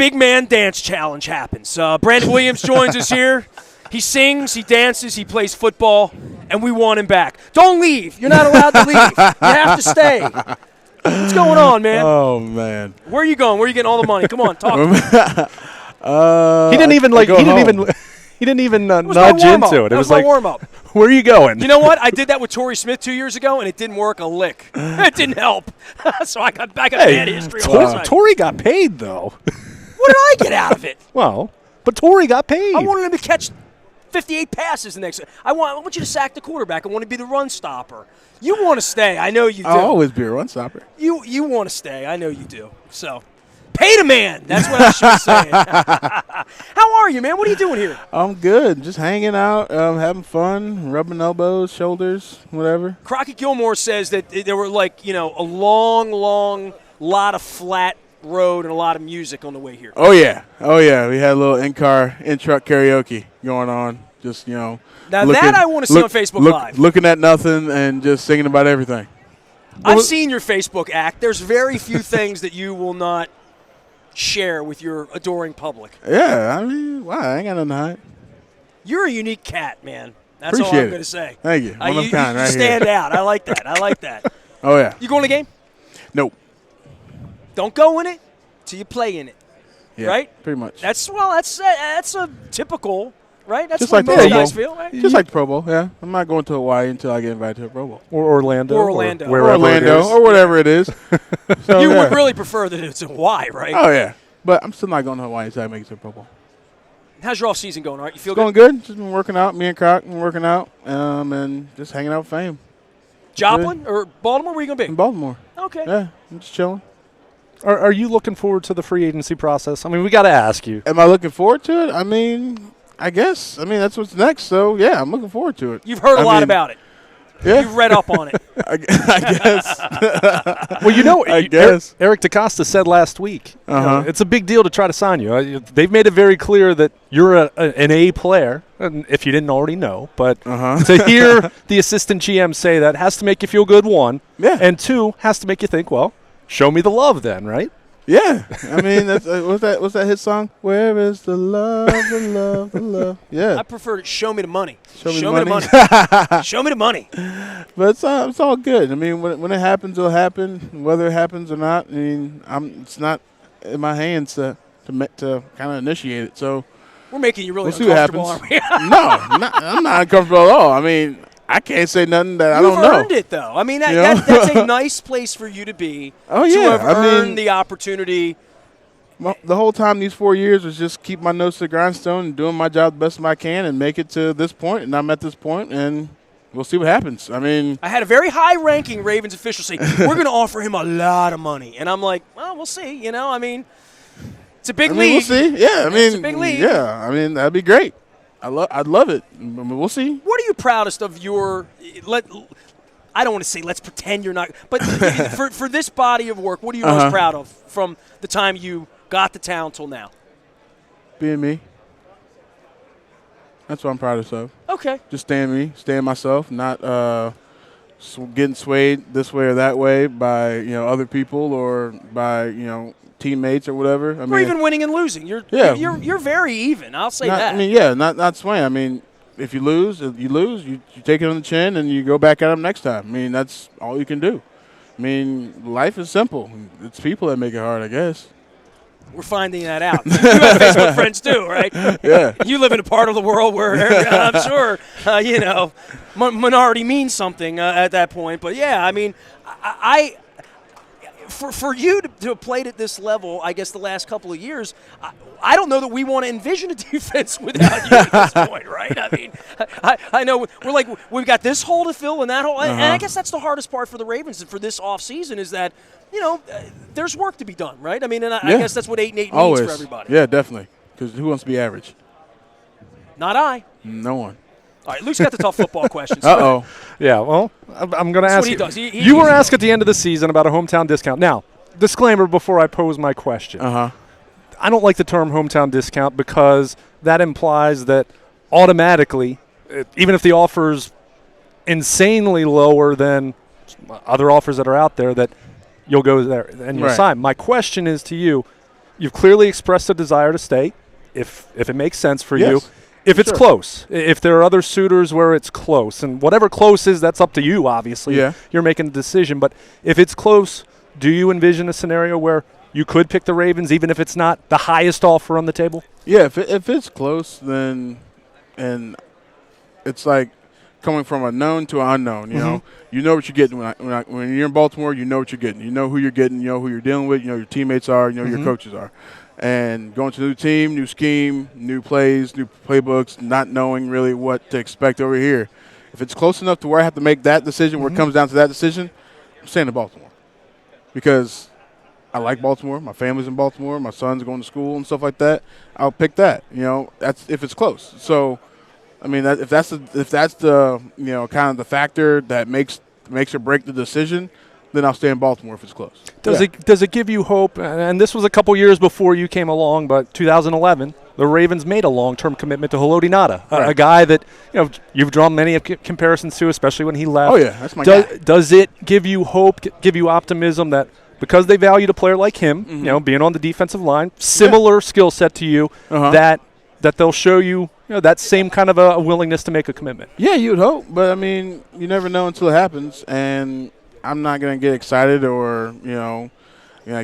big man dance challenge happens. Brandon Williams joins us here. He sings, he dances, he plays football, and we want him back. Don't leave. You're not allowed to leave. You have to stay. What's going on, man? Oh, man. Where are you going? Where are you getting all the money? Come on, talk to me. He didn't even nudge into it. That was my warm-up. Where are you going? You know what? I did that with Torrey Smith 2 years ago, and it didn't work a lick. It didn't help. So I got bad history. Torrey got paid, though. What did I get out of it? Well, but Torrey got paid. I wanted him to catch 58 passes the next. I want you to sack the quarterback. I want to be the run stopper. You want to stay. I know you do. I'll always be a run stopper. You want to stay. I know you do. So, pay the man. That's what I should be saying. How are you, man? What are you doing here? I'm good. Just hanging out, having fun, rubbing elbows, shoulders, whatever. Crockett Gilmore says that there were a long lot of flat road and a lot of music on the way here. Oh yeah. We had a little in-truck karaoke going on. Just Now that I want to see on Facebook Live. Looking at nothing and just singing about everything. I've seen your Facebook act. There's very few things that you will not share with your adoring public. Yeah, I mean, wow, I ain't got nothing to hide. You're a unique cat, man. That's Appreciate all I'm going to say. Thank you. One of a kind, you right stand here. out. I like that. Oh yeah. You going to the game? Nope. Don't go in it till you play in it. Yeah, right? Pretty much. That's a typical, right? That's just what like most the guys Pro Bowl. feel, right? Just like the Pro Bowl, yeah. I'm not going to Hawaii until I get invited to a Pro Bowl. Or Orlando. Or Orlando. Or whatever it is. So, you would really prefer that it's in Hawaii, right? Oh, yeah. But I'm still not going to Hawaii until I make it to the Pro Bowl. How's your off-season going, all right? You feel going good? Just been working out. Me and Croc been working out and just hanging out with fame. Joplin or Baltimore? Where are you going to be? In Baltimore. Okay. Yeah, I'm just chilling. Are you looking forward to the free agency process? I mean, we got to ask you. Am I looking forward to it? I mean, I guess. I mean, that's what's next. So, yeah, I'm looking forward to it. You've heard a lot about it. Yeah. You've read up on it. I guess. Well, I guess. Eric DeCosta said last week, it's a big deal to try to sign you. They've made it very clear that you're an A player, and if you didn't already know. But to hear the assistant GM say that has to make you feel good, one. Yeah. And two, has to make you think, well, show me the love then, right? Yeah. I mean, that's, what's that hit song? Where is the love, the love, the love? Yeah. I prefer to show me the money. Show me the money. Show me the money. But it's all good. I mean, when it happens, it'll happen. Whether it happens or not, I mean, it's not in my hands to kind of initiate it. So we're making you really we'll see what happens. No, I'm not uncomfortable at all. I mean, I can't say nothing that I don't know. You've earned it, though. I mean, that's a nice place for you to be. Oh, yeah. To have earned the opportunity. The whole time these 4 years was just keep my nose to the grindstone and doing my job the best I can and make it to this point. And I'm at this point, and we'll see what happens. I mean, I had a very high-ranking Ravens official say, we're going to offer him a lot of money. And I'm like, well, we'll see. I mean, it's a big league. We'll see. Yeah, it's a big league. Yeah, I mean, that'd be great. I'd love it. I mean, we'll see. What are you proudest of your I don't want to say let's pretend you're not, but for this body of work, what are you most proud of from the time you got to town till now? Being me. That's what I'm proudest of. Okay. Just staying me, staying myself, not getting swayed this way or that way by other people or by teammates or whatever. I mean, or even winning and losing. You're very even. I'll say that. I mean, not swaying. I mean, if you lose, you take it on the chin and you go back at them next time. I mean, that's all you can do. I mean, life is simple. It's people that make it hard, I guess. We're finding that out. You have Facebook friends too, right? Yeah. You live in a part of the world where I'm sure, minority means something at that point. But, yeah, I mean, For you to have played at this level, I guess the last couple of years, I don't know that we want to envision a defense without you at this point, right? I mean, I know we've got this hole to fill and that hole, and I guess that's the hardest part for the Ravens for this offseason is that, there's work to be done, right? I mean, and I guess that's what 8-8 means Always. for everybody. Yeah, definitely. Because who wants to be average? Not I. No one. All right, Luke's got the tough football questions. Uh-oh. Yeah, well, I'm going to ask what he you. does. You were asked at the end of the season about a hometown discount. Now, disclaimer before I pose my question. I don't like the term hometown discount because that implies that automatically, even if the offer's insanely lower than other offers that are out there, that you'll go there and you'll sign. My question is to you, you've clearly expressed a desire to stay, if it makes sense for you. Yes, If it's sure. close, if there are other suitors where it's close, and whatever close is, that's up to you, obviously. Yeah. You're making the decision. But if it's close, do you envision a scenario where you could pick the Ravens even if it's not the highest offer on the table? Yeah, if it's close, then and it's like coming from a known to an unknown. You know what you're getting when you're in Baltimore. You know what you're getting. You know who you're getting. You know who you're dealing with. You know your teammates are. You know your coaches are. And going to a new team, new scheme, new plays, new playbooks, not knowing really what to expect over here. If it's close enough to where I have to make that decision, where it comes down to that decision, I'm staying in Baltimore because I like Baltimore. My family's in Baltimore. My son's going to school and stuff like that. I'll pick that. That's if it's close. So, I mean, if that's the kind of the factor that makes or break the decision, then I'll stay in Baltimore if it's close. Does it give you hope? And this was a couple years before you came along, but 2011, the Ravens made a long-term commitment to Haloti Ngata, a guy that you've drawn many comparisons to, especially when he left. Oh yeah, that's my guy. Does it give you hope, give you optimism that because they valued a player like him, being on the defensive line, similar skill set to you, that they'll show you that same kind of a willingness to make a commitment? Yeah, you would hope, but I mean, you never know until it happens, and I'm not going to get excited or,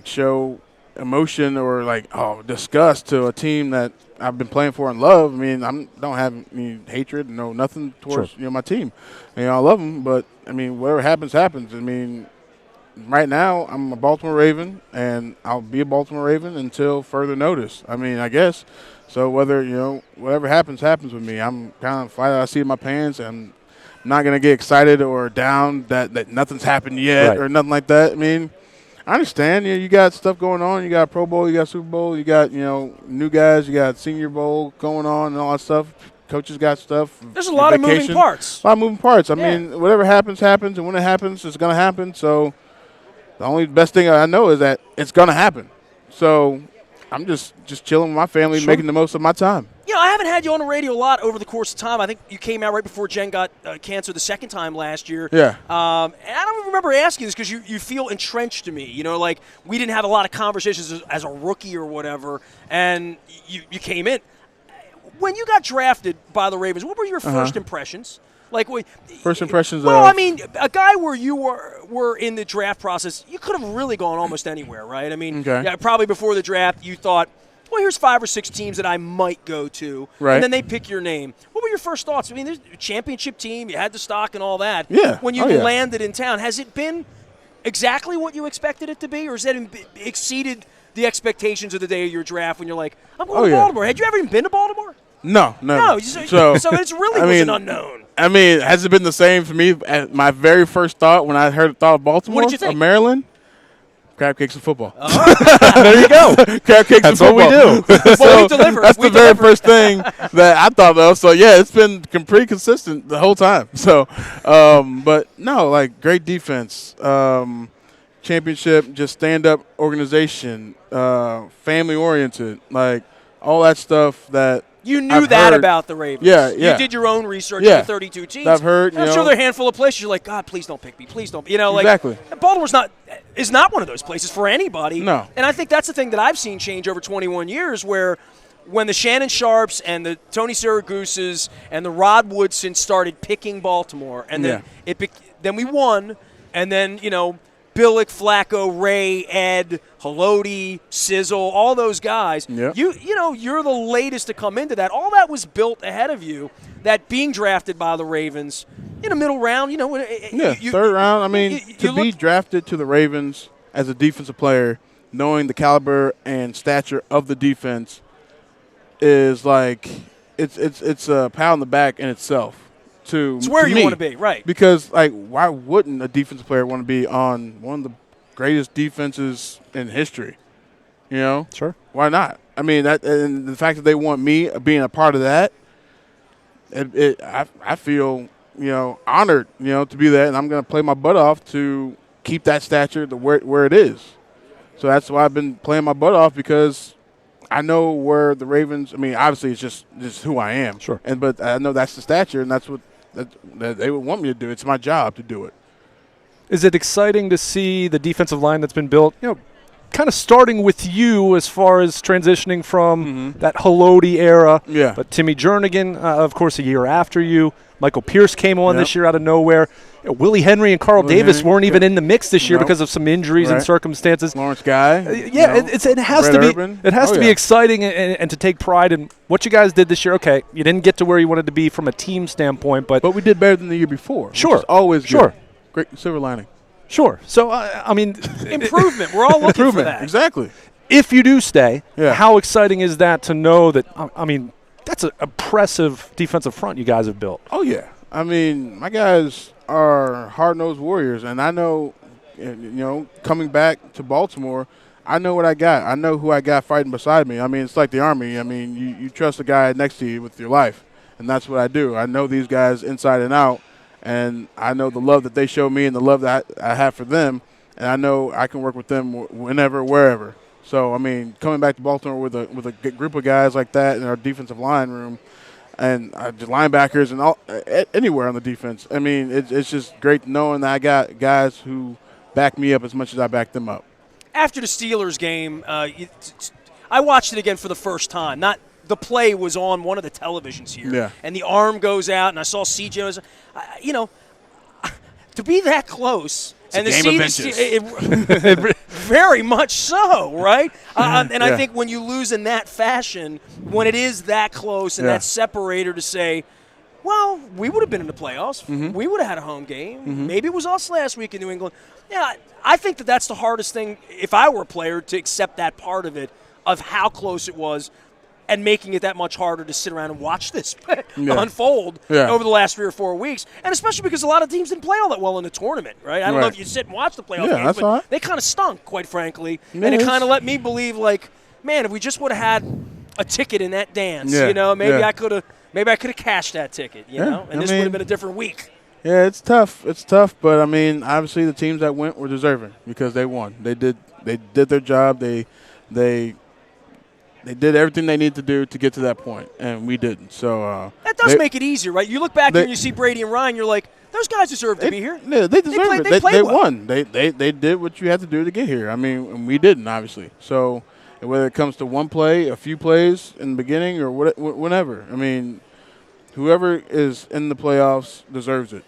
show emotion or disgust to a team that I've been playing for and love. I mean, don't have any hatred, nothing towards, my team. I love them, but I mean, whatever happens, happens. I mean, right now I'm a Baltimore Raven and I'll be a Baltimore Raven until further notice. I mean, I guess. So whether, whatever happens, happens with me. I'm kind of flat out, I see my pants and not going to get excited or down that nothing's happened yet or nothing like that. I mean, I understand. You got stuff going on. You got Pro Bowl, you got Super Bowl, you got, new guys, you got Senior Bowl going on and all that stuff. Coaches got stuff. There's a lot of moving parts. A lot of moving parts. I mean, whatever happens, happens. And when it happens, it's going to happen. So the only best thing I know is that it's going to happen. So I'm just chilling with my family, making the most of my time. I haven't had you on the radio a lot over the course of time. I think you came out right before Jen got cancer the second time last year. Yeah. And I don't remember asking this because you feel entrenched to me. Like we didn't have a lot of conversations as a rookie or whatever, and you came in. When you got drafted by the Ravens, what were your first impressions? First impressions Well, I mean, a guy where you were in the draft process, you could have really gone almost anywhere, right? I mean, probably before the draft, you thought, well, here's 5 or 6 teams that I might go to, and then they pick your name. What were your first thoughts? I mean, there's a championship team, you had the stock and all that. Yeah. When you landed in town, has it been exactly what you expected it to be, or has it exceeded the expectations of the day of your draft when you're like, I'm going to Baltimore? Had you ever even been to Baltimore? No. So it's really was an unknown. I mean, has it been the same for me? My very first thought when I thought of Baltimore, what did you think? Of Maryland, crab cakes and football. There you go. Crab cakes and football. That's what we do. Well, we deliver. That's the very first thing that I thought of. So yeah, it's been pretty consistent the whole time. So, but no, great defense, championship, just stand-up organization, family-oriented, all that stuff that. You knew that about the Ravens. Yeah. You did your own research on the 32 teams. I've heard. I'm sure there are a handful of places you're like, God, please don't pick me. Please don't. Exactly. Baltimore's is not one of those places for anybody. No. And I think that's the thing that I've seen change over 21 years, where when the Shannon Sharps and the Tony Siraguses and the Rod Woodsons started picking Baltimore, and then then we won, and then Billick, Flacco, Ray, Ed, Haloti, Sizzle, all those guys. Yep. You're the latest to come into that. All that was built ahead of you. That being drafted by the Ravens in a middle round, third round. I mean, to be drafted to the Ravens as a defensive player, knowing the caliber and stature of the defense, is it's a pat on the back in itself. It's where you want to be, right? Because why wouldn't a defensive player want to be on one of the greatest defenses in history? Sure. Why not? I mean, and the fact that they want me being a part of that, I feel honored to be that, and I'm going to play my butt off to keep that stature to where it is. So that's why I've been playing my butt off, because I know where the Ravens. I mean, obviously it's just who I am. Sure. But I know that's the stature, and that's what that they would want me to do. It's my job to do it. Is it exciting to see the defensive line that's been built, kind of starting with you as far as transitioning from that Haloti era. Yeah. But Timmy Jernigan, of course, a year after you. Michael Pierce came on this year out of nowhere. Willie Henry and Carl Davis weren't even in the mix this year because of some injuries and circumstances. Lawrence Guy. It has to be. Urban. It has to be exciting and to take pride in what you guys did this year. Okay, you didn't get to where you wanted to be from a team standpoint, but we did better than the year before. Sure, which is always good. Sure, great silver lining. Sure. So I mean, improvement. We're all looking for that. Exactly. If you do stay, how exciting is that to know that? I mean, that's an impressive defensive front you guys have built. Oh yeah. I mean, my guys are hard-nosed warriors, and I know, coming back to Baltimore, I know what I got. I know who I got fighting beside me. I mean, it's like the Army. I mean, you trust the guy next to you with your life, and that's what I do. I know these guys inside and out, and I know the love that they show me and the love that I have for them, and I know I can work with them whenever, wherever. So, I mean, coming back to Baltimore with a group of guys like that in our defensive line room, and just linebackers and all anywhere on the defense. I mean, it's just great knowing that I got guys who back me up as much as I back them up. After the Steelers game, I watched it again for the first time. Not the play was on one of the televisions here, and the arm goes out, and I saw CJ. To be that close. And the Steelers, very much so, right? And I think when you lose in that fashion, when it is that close and that separator to say, well, we would have been in the playoffs. We would have had a home game. Maybe it was us last week in New England. Yeah, I think that's the hardest thing, if I were a player, to accept that part of it, of how close it was, and making it that much harder to sit around and watch this unfold over the last 3 or 4 weeks. And especially because a lot of teams didn't play all that well in the tournament, right? I don't know if you sit and watch the playoff games, but they kind of stunk, quite frankly. And it kind of let me believe, like, man, if we just would have had a ticket in that dance, maybe I could have cashed that ticket, and this would have been a different week. Yeah, it's tough. It's tough, but, I mean, obviously the teams that went were deserving because they won. They did their job. They did everything they needed to do to get to that point, and we didn't. So that does make it easier, right? You look back and you see Brady and Ryan, you're like, those guys deserve to be here. Yeah, they deserve it. They well. won. They did what you had to do to get here. I mean, and we didn't, obviously. So whether it comes to one play, a few plays in the beginning, or whenever, I mean, whoever is in the playoffs deserves it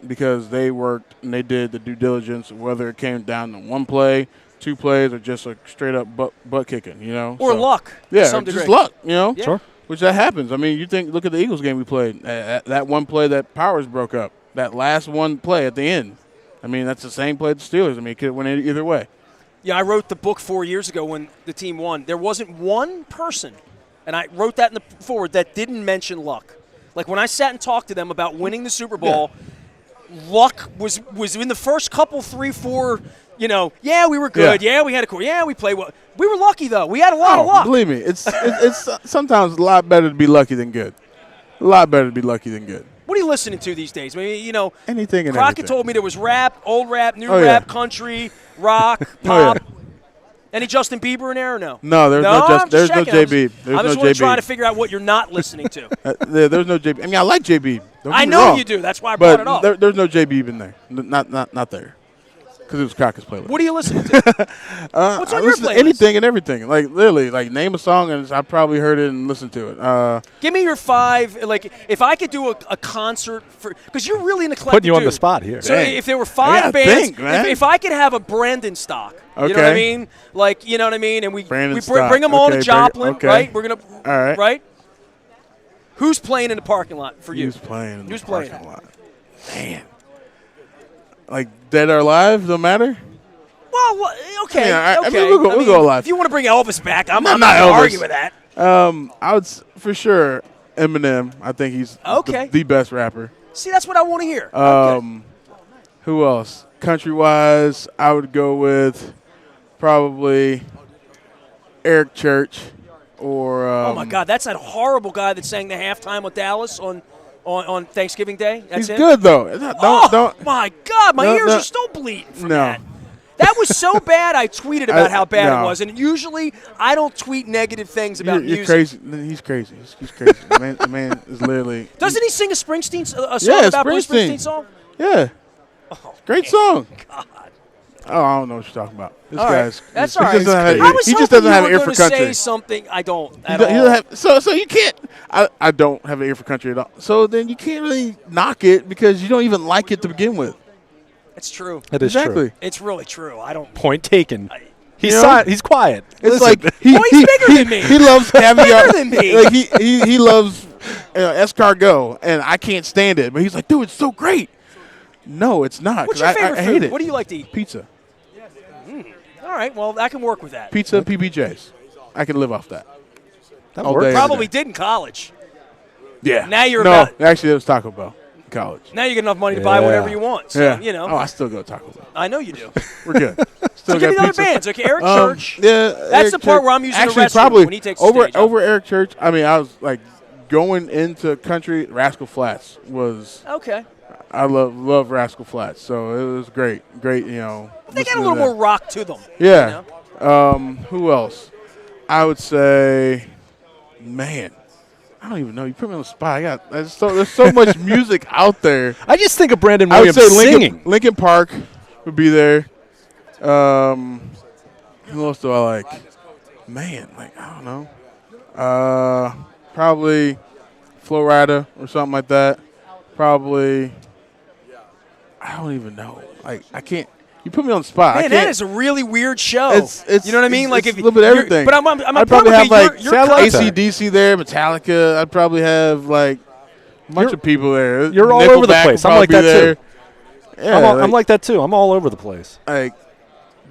because they worked and they did the due diligence, whether it came down to one play, 2 plays, or just a straight-up butt kicking, Or luck. Yeah, to some just degree. luck, Yeah. Sure. Which that happens. I mean, look at the Eagles game we played. That one play that Powers broke up, that last one play at the end. I mean, that's the same play the Steelers. I mean, it could have went either way. Yeah, I wrote the book 4 years ago when the team won. There wasn't one person, and I wrote that in the forward, that didn't mention luck. Like when I sat and talked to them about winning the Super Bowl, luck was in the first couple, 3, 4. We were good. Yeah, we had a core. Yeah, we played well. We were lucky, though. We had a lot of luck. Believe me, it's sometimes a lot better to be lucky than good. A lot better to be lucky than good. What are you listening to these days? Maybe, anything and Crockett everything. told me there was rap, old rap, new rap, country, rock, pop. Any Justin Bieber in there or no? No, there's no JB. There's I'm just JB. trying to figure out what you're not listening to. There's no JB. I mean, I like JB. I know you do. That's why I brought it up. There's no JB in there. Not there. Because it was Crockett's playlist. What are you listening to? What's on your playlist? Anything and everything. Like, literally, like, name a song and I probably heard it and listened to it. Give me your 5. Like, if I could do a concert for – because you're really an eclectic Putting you on dude. the spot here. So if there were 5 bands – if I could have a Brandon stock, you know what I mean? Like, you know what I mean? And we bring them all to Joplin, right? We're going to – all right. Right? Who's playing in the parking lot for you? Who's playing in the parking lot? Man. Like Dead or Alive, don't matter? Well, okay. I mean, we'll go alive. If you want to bring Elvis back, I'm not Elvis. arguing with that. I would for sure Eminem. I think he's the best rapper. See, that's what I want to hear. Who else? Country-wise, I would go with probably Eric Church or oh, my God. That's that horrible guy that sang the halftime with Dallas on Thanksgiving Day. That's he's good, though. Don't, my God. My ears are still bleeding from that. That was so bad I tweeted about how bad it was. And usually I don't tweet negative things about music. You're crazy. He's crazy. He's crazy. the man is literally. Doesn't he sing a song about Bruce Springsteen song? Yeah. Great song. God. Oh, I don't know what you're talking about. This All right. guy's. That's he all right. just doesn't have, I was he just hoping doesn't have you an were ear for gonna country. say something. I don't at He all. doesn't have, so you can't. I don't have an ear for country at all. So then you can't really knock it because you don't even like it to begin with. It's true. It is Exactly. true. It's really true. I don't. Point taken. He's You know? he's quiet. It's Listen. like he's bigger than me. He loves caviar. Bigger than me. Like he loves escargot, and I can't stand it. But he's like, dude, it's so great. No, it's not. What's 'cause your favorite I food? hate it. What do you like to eat? Pizza. All right. Well, I can work with that. Pizza, PBJs. I can live off that. That all works. day, every Probably day. did in college. Yeah. Now you're no. about- Actually, it was Taco Bell in college. Now you get enough money to buy Yeah. whatever you want. So, Yeah. you know. Oh, I still go to Taco Bell. I know you do. We're good. Still So give me got the other pizza. bands. Okay, Eric Church. Yeah, That's Eric the part Church. where I'm using the Actually, restroom probably when he takes the over stage. over Eric Church. I mean, I was like going into country. Rascal Flatts was. Okay. I love Rascal Flatts, so it was great. You know. They got a listening little to more that. rock to them. Yeah. You know? Who else? I would say, man, I don't even know. You put me on the spot. There's so much music out there. I just think of Brandon I would Williams say singing. Lincoln Park would be there. Who else do I like? Man, like I don't know. Probably Flo Rida or something like that. Probably. I don't even know. Like I can't. You put me on the spot. I Man, can't. that is a really weird show. It's you know what I mean? Like it's if a little bit of you're- everything. But I'm I'd probably have like your contact. AC/DC there, Metallica. I'd probably have like a bunch of people there. You're all over the Nickelback place. would I'm like probably that be too. there. Yeah, I'm like that too. I'm all over the place. like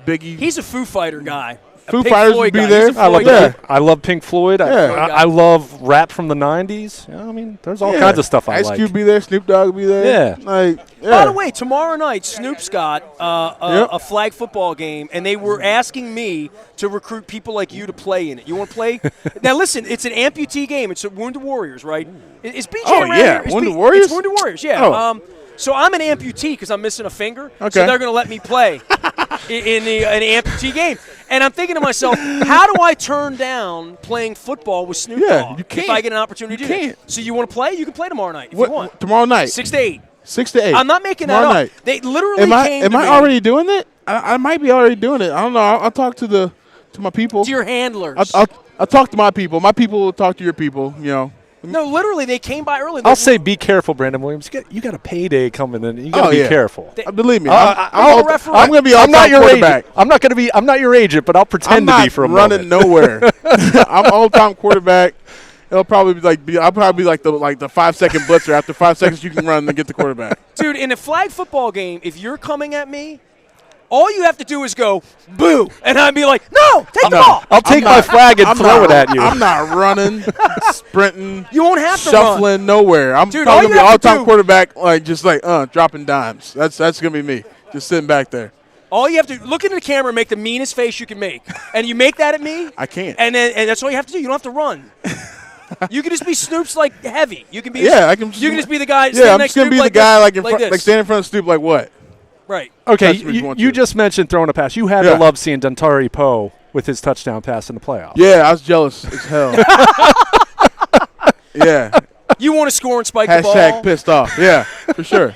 Biggie. He's a Foo Fighter guy. A Foo Pink Fighters Floyd would be guy. there. He's a I love Floyd Yeah. guy. I love Pink Floyd. Yeah. I love rap from the '90s. Yeah, I mean, there's all Yeah. kinds of stuff I Ice like. Cube be there. Snoop Dogg be there. Yeah. Like yeah. By the way, tomorrow night, Snoop's got Yep. a flag football game, and they were asking me to recruit people like you to play in it. You want to play? Now, listen, it's an amputee game. It's a Wounded Warriors, right? Is BJ Oh, around yeah. here? Is Wounded Warriors? It's Wounded Warriors, yeah. Oh. So I'm an amputee because I'm missing a finger, so Okay. they're going to let me play in an amputee game. And I'm thinking to myself, how do I turn down playing football with Snoop Yeah, Dogg you if can't. I get an opportunity You to do can't. that? So you want to play? You can play tomorrow night if What, you want. tomorrow night, 6 to 8. 6 to 8. I'm not making that tomorrow up. night. They literally Am I? came Am to I me. already doing it? I might be already doing it. I don't know. I'll talk to my people. To your handlers. I'll talk to my people. My people will talk to your people. You know. No, literally, they came by early. I'll say, be careful, Brandon Williams. You got a payday coming in. You got to Oh, be yeah. careful. Believe me, I'm a referee. I'm going to be I'm not all-time your quarterback. agent. I'm not going to be. I'm not your agent, but I'll pretend I'm to not be for a running moment. nowhere. I'm all-time quarterback. It'll probably be I'll probably be like the 5-second blitzer. After 5 seconds, you can run and get the quarterback. Dude, in a flag football game, if you're coming at me, all you have to do is go, boo. And I'd be like, no, take the ball. I'll take my flag and throw it at you. I'm not running, sprinting, You won't have to shuffling run. nowhere. I'm Dude, all probably you gonna be have to all-time do- quarterback, dropping dimes. That's gonna be me, just sitting back there. All you have to look into the camera and make the meanest face you can make. And you make that at me. I can't. And that's all you have to do. You don't have to run. You can just be Snoop's like heavy. You can be. Yeah, I can. You can just be the guy. Yeah, standing I'm next just gonna to be Snoop the like guy this, like this. standing in front of Snoop like what? Right. Okay, Touch me if you want you to. just mentioned throwing a pass. You had to Yeah. love seeing Dontari Poe with his touchdown pass in the playoffs. Yeah, I was jealous as hell. Yeah. You want to score and spike the Hashtag ball. pissed off. Yeah, for sure.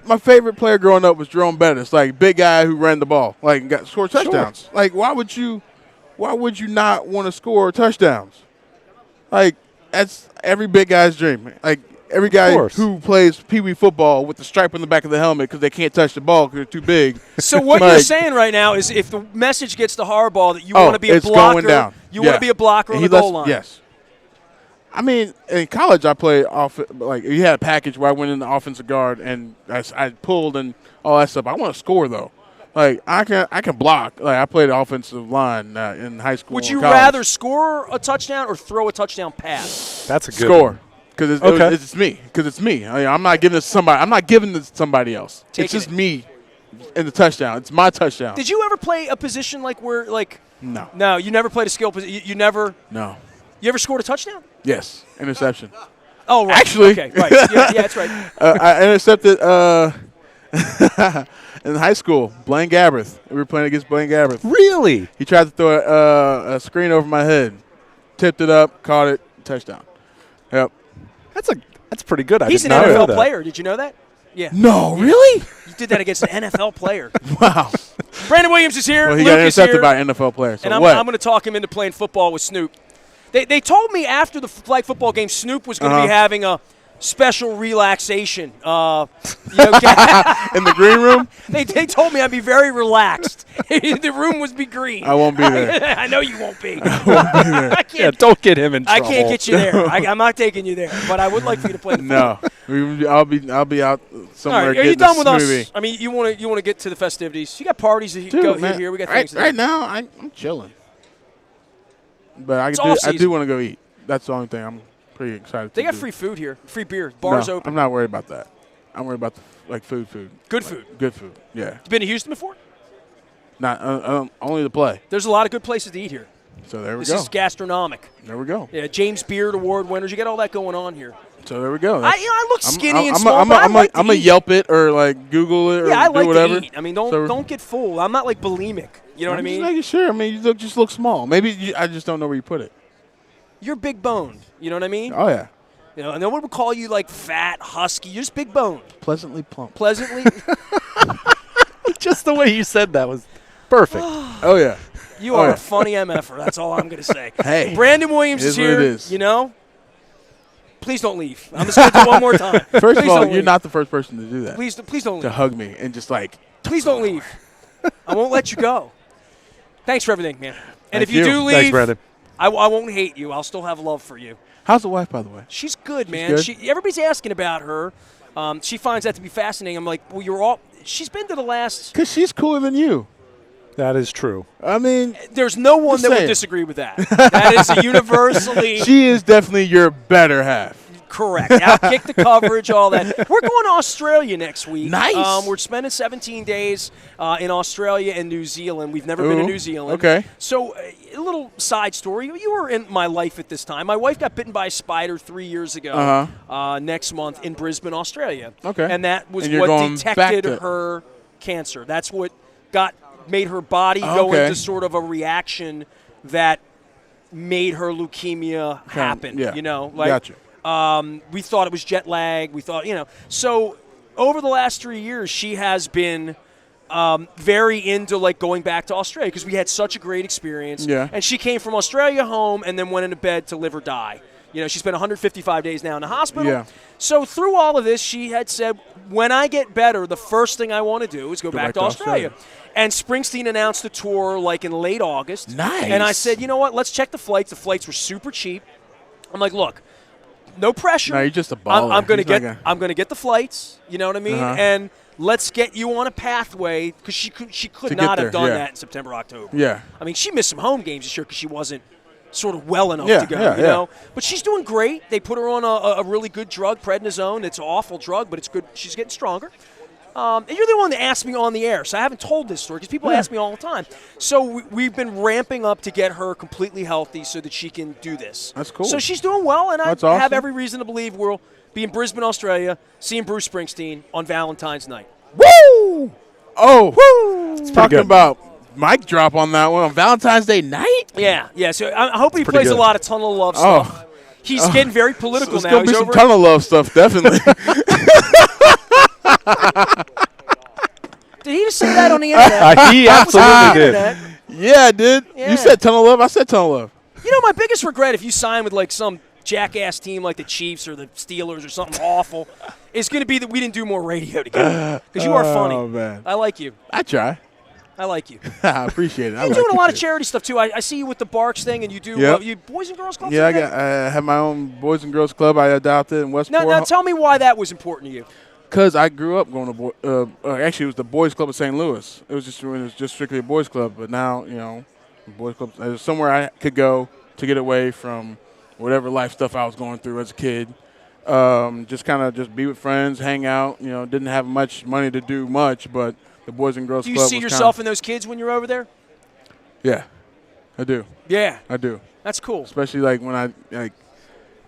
My favorite player growing up was Jerome Bettis, like big guy who ran the ball, like scored touchdowns. Like why would you not want to score touchdowns? Like that's every big guy's dream. Like every guy who plays Pee Wee football with the stripe on the back of the helmet because they can't touch the ball because they're too big. So what you're saying right now is if the message gets to Harbaugh that you want to be a it's blocker, going down. you want to be a blocker on the goal line. Yes. I mean, in college, I played you had a package where I went in the offensive guard and I pulled and all that stuff. I want to score though. Like I can block. Like I played offensive line in high school. Would you college. rather score a touchdown or throw a touchdown pass? That's a good score? one. Because Okay. it's me. Because it's me. I'm not giving this to somebody. I'm not giving this to somebody else. Taking it's just it. me in the touchdown. It's my touchdown. Did you ever play a position No. No, you never played a skill position. You never. No. You ever scored a touchdown? Yes. Interception. Oh, right. Actually. Okay, right. Yeah, that's right. I intercepted in high school. Blaine Gabbert. We were playing against Blaine Gabbert. Really? He tried to throw a screen over my head. Tipped it up, caught it, touchdown. Yep. That's pretty good. He's I an did not know NFL that. player. Did you know that? Yeah. No, really? You did that against an NFL player. Wow. Brandon Williams is here. Well, he Luke got is intercepted here. by an NFL player. So And I'm what? going to talk him into playing football with Snoop. They told me after the flag football game, Snoop was going to be having a special relaxation. In the green room? They told me I'd be very relaxed. The room would be green. I won't be there. I know you won't be. I won't be there. Yeah, don't get him in trouble. I can't get you there. I'm not taking you there. But I would like for you to play the No. I'll be out somewhere All right, are getting you done a with smoothie. us? I mean, you want to get to the festivities. You got parties that you Dude, go man, here. We got right, things to do. right now, I'm chilling. But I off-season. do want to go eat. That's the only thing I'm pretty excited They to got do. free food here, free beer, bars No, open. I'm not worried about that. I'm worried about food. Good food. Good food. Yeah. You been to Houston before? Not only to play. There's a lot of good places to eat here. So there we This go. is gastronomic. There we go. Yeah, James Beard Award winners. You got all that going on here. So there we go. I look skinny and small, but I like to I'm a eat. Yelp it or like Google it or Yeah, I do like whatever. to eat. I mean, don't get fooled. I'm not like bulimic. You know what I mean? Just making sure. I mean, you just look small. Maybe I just don't know where you put it. You're big boned. You know what I mean? Oh yeah. You know, and no one would call you like fat, husky. You're just big boned. Pleasantly plump. Pleasantly. Just the way you said that was perfect. Oh yeah. You are a funny MFer. That's all I'm going to say. Hey, Brandon Williams it is is what here. it is. You know? Please don't leave. I'm just going to do it one more time. First of Please all, don't you're leave. not the first person to do that. Please don't To leave. hug me and just like. Please don't leave. I won't let you go. Thanks for everything, man. And Thank if you you. do leave, Thanks, Brandon. I won't hate you. I'll still have love for you. How's the wife, by the way? She's good, man. good? Everybody's asking about her. She finds that to be fascinating. I'm like, well, she's been to the last. Because she's cooler than you. That is true. I mean, There's no one Just that would saying. disagree with that. That is a universally she is definitely your better half. correct. Outkick the coverage, all that. We're going to Australia next week. Nice. We're spending 17 days in Australia and New Zealand. We've never been to Ooh, New Zealand. okay. So a little side story. You were in my life at this time. My wife got bitten by a spider 3 years ago next month in Brisbane, Australia. Okay. And that was And you're what going detected back to- her cancer. That's what made her body go Okay. into sort of a reaction that made her leukemia happen. Yeah. You know, Gotcha. we thought it was jet lag. We thought, So over the last 3 years, she has been very into like going back to Australia because we had such a great experience. Yeah. And she came from Australia home and then went into bed to live or die. She spent 155 days now in the hospital. Yeah. So through all of this, she had said, when I get better, the first thing I want to do is go back to Australia. And Springsteen announced a tour like in late August. Nice. And I said, you know what? Let's check the flights. The flights were super cheap. I'm like, look, no pressure. No, you're just a baller. I'm going He's to not I'm going to get the flights. You know what I mean? And let's get you on a pathway because she could To not get have there, done yeah. that in September, October. Yeah. I mean, she missed some home games this year because she wasn't sort of well enough Yeah, to go. yeah, you yeah. know, but she's doing great. They put her on a really good drug, prednisone. It's an awful drug, but it's good. She's getting stronger. And you're the one that asked me on the air, so I haven't told this story because people ask me all the time. So we've been ramping up to get her completely healthy so that she can do this. That's cool. So she's doing well, and That's I have awesome. every reason to believe we'll be in Brisbane, Australia, seeing Bruce Springsteen on Valentine's night. Woo! Oh, Woo! talking good. about mic drop on that one on Valentine's Day night. Yeah. So I hope he pretty plays a good. lot of Tunnel of Love Oh. stuff. He's getting very political It's now. gonna be He's some over. Tunnel Love stuff, definitely. Did he just say that on the internet? He That was on the absolutely did. internet. Yeah, I did. Yeah. You said Tunnel Love. I said Tunnel Love. You know, my biggest regret if you sign with like some jackass team like the Chiefs or the Steelers or something awful is going to be that we didn't do more radio together because you are funny. Oh man, I like you. I try. I like you. I appreciate it. I You're like doing a you lot of too. charity stuff too. I see you with the Barks thing, and you do Yep. you Boys and Girls Club. Yeah, I together? have my own Boys and Girls Club I adopted in Westport. Now tell me why that was important to you. Because I grew up going to actually it was the Boys Club of St. Louis. It was just strictly a boys club. But now boys club there's somewhere I could go to get away from whatever life stuff I was going through as a kid. Just kind of just be with friends, hang out. Didn't have much money to do much, but the Boys and Girls Do you Club see was yourself in those kids when you're over there? Yeah, I do. Yeah, I do. that's cool. Especially like when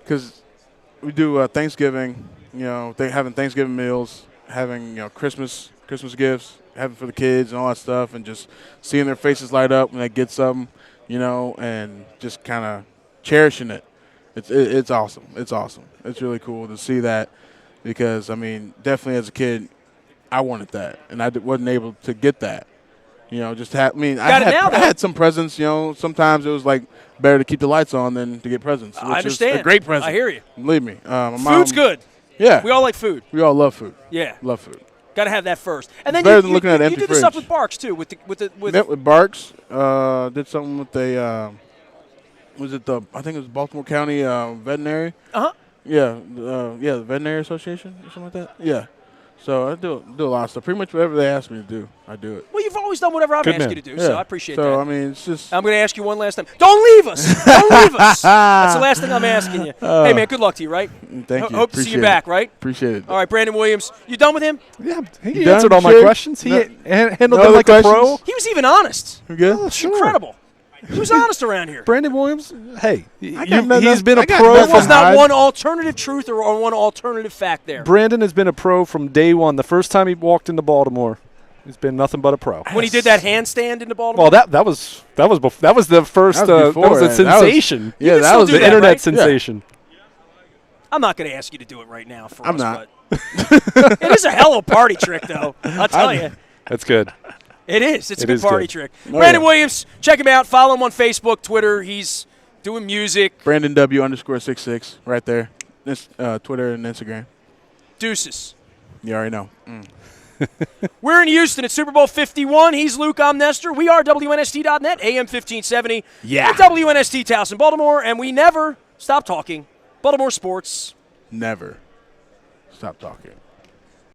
because we do Thanksgiving. Having Thanksgiving meals, having Christmas gifts, having for the kids and all that stuff, and just seeing their faces light up when they get something, and just kind of cherishing it. It's awesome. It's awesome. It's really cool to see that because, I mean, definitely as a kid, I wanted that, and I wasn't able to get that. You know, just I had some presents. You know, sometimes it was like better to keep the lights on than to get presents. I understand. Is a great present. I hear you. Believe me. Food's good. Yeah. We all like food. We all love food. Yeah. Love food. Got to have that first. And then better than looking at an empty you did fridge. the stuff with Barks too. With Barks. Did something with the. I think it was Baltimore County Veterinary. Yeah. The Veterinary Association or something like that. Yeah. So I do a lot of stuff. Pretty much whatever they ask me to do, I do it. Well, you've always done whatever I've asked you to do, so I appreciate that. So, I mean, it's just. I'm going to ask you one last time. Don't leave us. Don't leave us. That's the last thing I'm asking you. Hey, man, good luck to you, right? Thank you. Hope to see you back, right? Appreciate it. All right, Brandon Williams. You done with him? Yeah, he answered all my questions. He handled them like a pro. He was even honest. You good? Oh, sure. Incredible. He was honest around here. Brandon Williams, hey, he's nothing- been a I got pro. There was from- not one alternative truth or one alternative fact there. Brandon has been a pro from day one. The first time he walked into Baltimore, he's been nothing but a pro. When he did that handstand into Baltimore? Well, that was the first. That was a sensation. That was the that, internet right? sensation. I'm not going to ask you to do it right now for us. I'm not. But it is a hell of a party trick, though. I'll tell you. That's good. It is. It's a It good is party good. trick. Oh, Brandon yeah. Williams, check him out. Follow him on Facebook, Twitter. He's doing music. Brandon W_66 right there. This Twitter and Instagram. Deuces. You already know. We're in Houston at Super Bowl 51. He's Luke. I'm Nestor. We are WNST.net, AM 1570. Yeah. The WNST Towson, Baltimore, and we never stop talking Baltimore sports. Never stop talking.